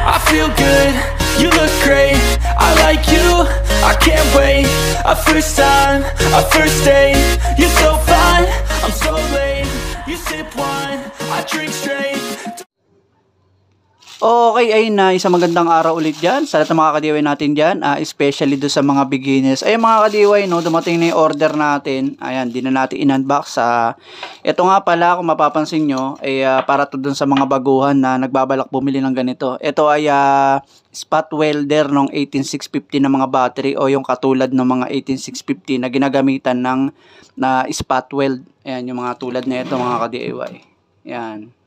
I feel good, you look great, I like you, I can't wait. A first time, a first date, you're so fine, I'm so late. You sip wine, I drink straight. Okay, ayun na, isang magandang araw ulit dyan sa lahat ng mga kadiway natin dyan, especially do sa mga beginners. Ayun mga kadiway, no, dumating na yung order natin. Ayan, di na natin in-unbox. Ito nga pala, kung mapapansin nyo, ay para to dun sa mga baguhan na nagbabalak bumili ng ganito. Ito ay spot welder ng 18650 na mga battery o yung katulad ng mga 18650 na ginagamitan ng spot weld. Ayan, yung mga tulad na ito mga kadiway. Ayan.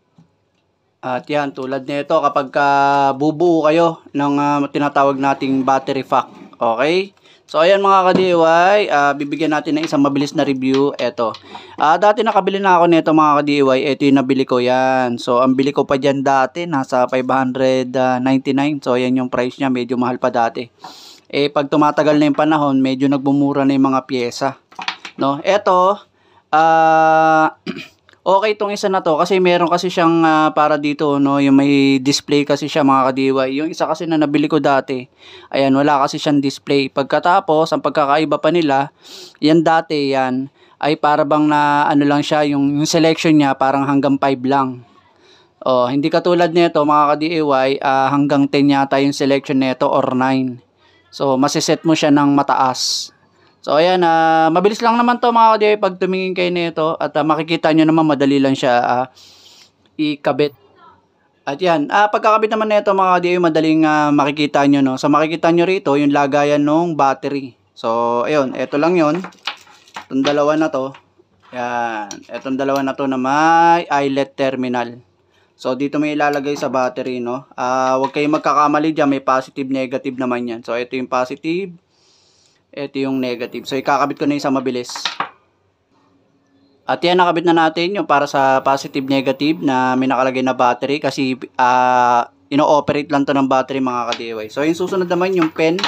At yan, tulad nito kapag bubuo kayo ng tinatawag nating battery pack. Okay? So ayan mga ka-DIY, bibigyan natin ng isang mabilis na review. Ito. Dati nakabili na ako nito mga ka-DIY. Ito yung nabili ko yan. So ang bili ko pa dyan dati, nasa 599. So yan yung price niya, medyo mahal pa dati. Pag tumatagal na yung panahon, medyo nagbumura na yung mga pyesa. No? Ito, okay itong isa na to kasi meron kasi siyang para dito, no, yung may display kasi siya mga kadiway. Yung isa kasi na nabili ko dati, ayan, wala kasi siyang display. Pagkatapos, ang pagkakaiba pa nila, yan dati yan ay para bang na ano lang siya, yung selection niya parang hanggang 5 lang. Oh, hindi katulad nito mga ka-DIY, hanggang 10 yata yung selection nito or 9. So, masiset mo siya ng mataas. So ayan, mabilis lang naman to mga ka-DIY pag tumingin kayo nito at makikita nyo naman madali lang siya ikabit. At yan, pagkakabit naman nito mga ka-DIY madaling makikita nyo, no. So makikita nyo rito yung lagayan ng battery. So ayun, ito lang yon. Itong dalawa na to. Yan, itong dalawa na to na may eyelet terminal. So dito may ilalagay sa battery, no. Huwag kayong magkakamali dyan, may positive negative naman yan. So ito yung positive. Ito yung negative. So, ikakabit ko na isang mabilis. At yan, nakabit na natin yung para sa positive negative na may nakalagay na battery. Kasi, ino-operate lang to ng battery mga ka-DIY. So, yung susunod naman yung pen.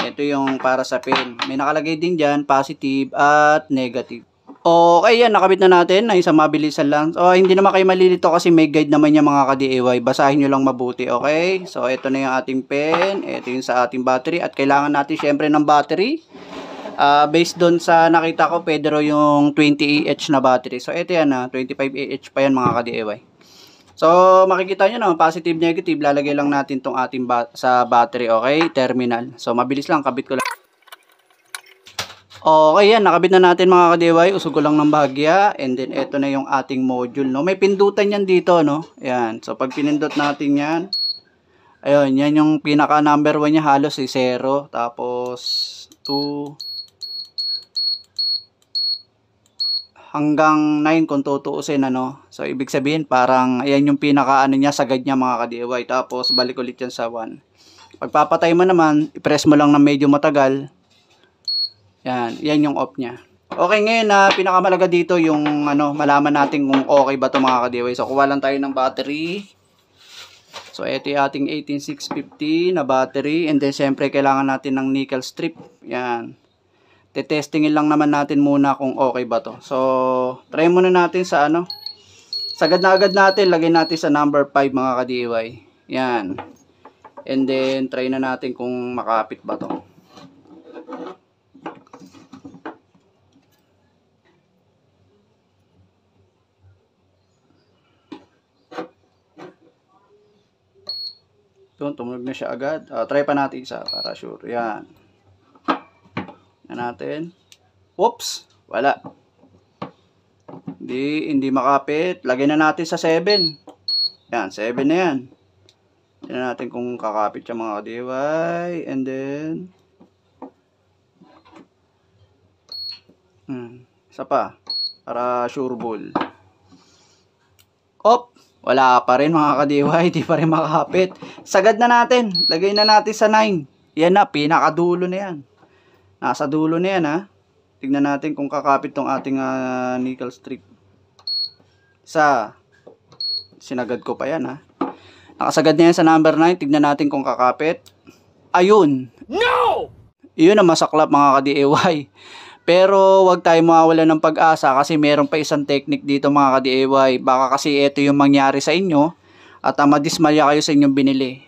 Ito yung para sa pen. May nakalagay din dyan, positive at negative. Okay, yan, nakabit na natin na isang mabilisan lang. So, hindi naman kayo malilito kasi may guide naman yung mga ka-DIY. Basahin nyo lang mabuti, okay? So, ito na yung ating pen. Ito yung sa ating battery. At kailangan natin syempre ng battery. Based doon sa nakita ko, pwede ro yung 20 Ah na battery. So, ito yan 25 Ah pa yan mga ka-DIY. So, makikita nyo naman, positive, negative. Lalagay lang natin tong ating sa battery, okay? Terminal. So, mabilis lang, kabit ko lang. Okay, yan, nakabit na natin mga ka-DIY. Usog ko lang ng bahagya. And then, ito na yung ating module, no. May pindutan yan dito, no. Yan. So, pag pinindot natin yan, ayun, yan yung pinaka number 1 niya, halos 0. Tapos, 2. Hanggang 9 kung tutuusin, ano. So, ibig sabihin, parang, ayan yung pinaka, ano niya, sagad niya mga ka-DIY. Tapos, balik ulit yan sa 1. Pagpapatay mo naman, i-press mo lang na medyo matagal. Yan yung off niya. Okay, ngayon pinakamalaga dito yung malaman natin kung okay ba 'to mga ka-DIY. So kuha lang tayo ng battery. So ito yung ating 18650 na battery and then syempre kailangan natin ng nickel strip. Yan. Te-testingin lang naman natin muna kung okay ba 'to. So try muna natin sa sagad na agad natin, lagay natin sa number 5 mga ka-DIY. Yan. And then try na natin kung makapit ba 'to. Doon, tumunog na siya agad. Try pa natin isa para sure. Yan. Yan natin. Whoops! Wala. Hindi makapit. Lagyan na natin sa 7. Yan, 7 na yan. Tignan natin kung kakapit siya mga ka-DIY. And then, isa pa. Para sure ball. Op! Wala pa rin mga ka-DIY, di pa rin makakapit. Sagad na natin. Lagay na natin sa 9. Yan na, pinakadulo na yan. Nasa dulo na yan Tignan natin kung kakapit tong ating nickel strip. Sinagad ko pa yan Nakasagad na yan sa number 9. Tignan natin kung kakapit. Ayun. No! Iyon ang masaklap mga ka-DIY. Pero wag tayo mawawala ng pag-asa kasi meron pa isang technique dito mga ka-DIY. Baka kasi ito yung mangyari sa inyo at madismaya kayo sa inyong binili.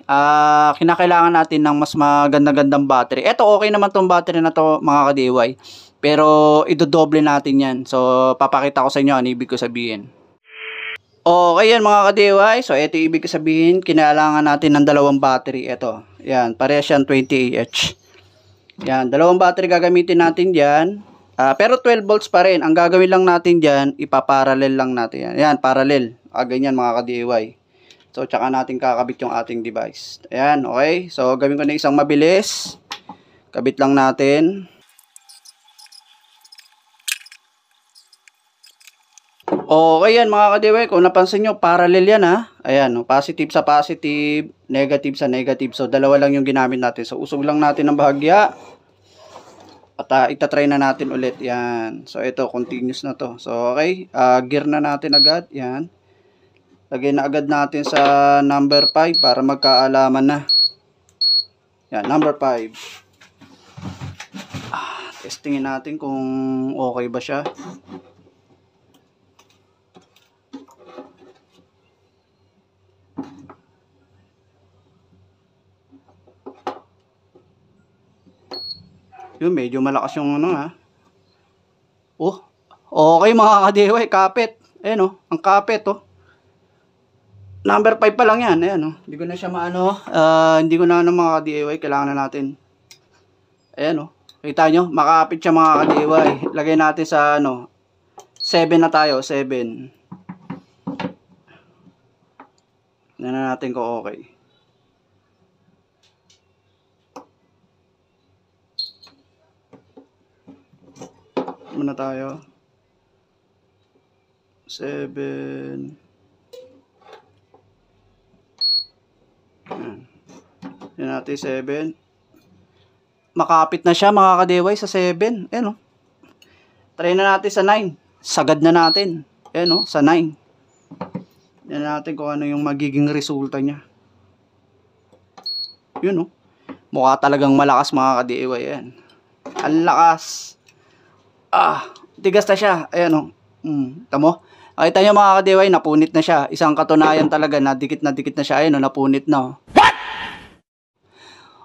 Kinakailangan natin ng mas maganda-gandang battery. Ito okay naman tong battery na to mga ka-DIY. Pero idodoble natin yan. So papakita ko sa inyo ano ibig ko sabihin. Okay yan mga ka-DIY. So ito ibig ko sabihin, kinailangan natin ng dalawang battery. Ito, yan, parehas yan 20Ah. Yan, dalawang battery gagamitin natin dyan. Pero 12 volts pa rin. Ang gagawin lang natin dyan, ipaparallel lang natin yan. Yan, parallel. Ganyan mga ka-DIY. So, tsaka natin kakabit yung ating device. Ayan, okay. So, gawin ko na isang mabilis. Kabit lang natin. Okay yan mga ka-DIY. Kung napansin nyo, parallel yan ha. Ayan, positive sa positive, negative sa negative. So, dalawa lang yung ginamit natin. So, usog lang natin ng bahagya. At itatry na natin ulit. Yan. So, ito, continuous na to. So, okay. Gear na natin agad. Yan. Lagay na agad natin sa number 5 para magkaalaman na. Yan, number 5. Testingin natin kung okay ba siya. Yun, medyo malakas yung ano ha. Oh, okay mga ka-DIY, kapit. Ayan oh, ang kapit oh. Number 5 pa lang yan. Ayan oh. Hindi ko na siya maano. Hindi ko na mga ka-DIY. Kailangan na natin. Ayan oh. Kita nyo, makapit siya mga ka-DIY. Lagay natin sa ano. 7 na tayo. 7. Tignan na natin kung okay. Muna tayo 7. Yan natin 7. Makapit na siya mga ka-DIY sa 7. Ayan o. Try na natin sa 9. Sagad na natin. Ayan o, sa 9. Yan natin kung ano yung magiging resulta niya. Yun o. Mukha talagang malakas mga ka-DIY. Ayan. Ang lakas. Tigas na siya. Ayan o. Tamo? Nakita nyo mga ka-DIY, napunit na siya. Isang katunayan talaga na dikit na siya. Ayan o, napunit na o.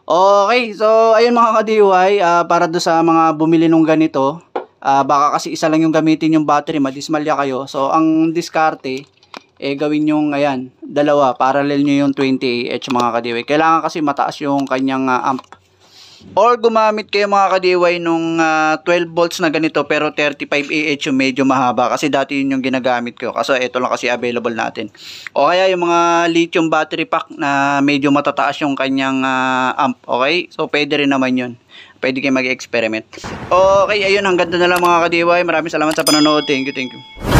Okay, so ayun mga ka-DIY, para do sa mga bumili nung ganito, baka kasi isa lang yung gamitin yung battery, madismalya kayo. So ang diskarte, gawin yung ayan, dalawa, parallel nyo yung 20Ah mga ka-DIY. Kailangan kasi mataas yung kanyang amp. Or gumamit kayo mga ka-DIY nung 12 volts na ganito pero 35Ah yung medyo mahaba kasi dati yun yung ginagamit ko. Kasi ito lang kasi available natin. O kaya yung mga lithium battery pack na medyo matataas yung kanyang amp. Okay? So pwede rin naman yun. Pwede kayo mag-experiment. Okay, ayun, hanggang doon na lang mga ka-DIY. Maraming salamat sa panonood. Thank you.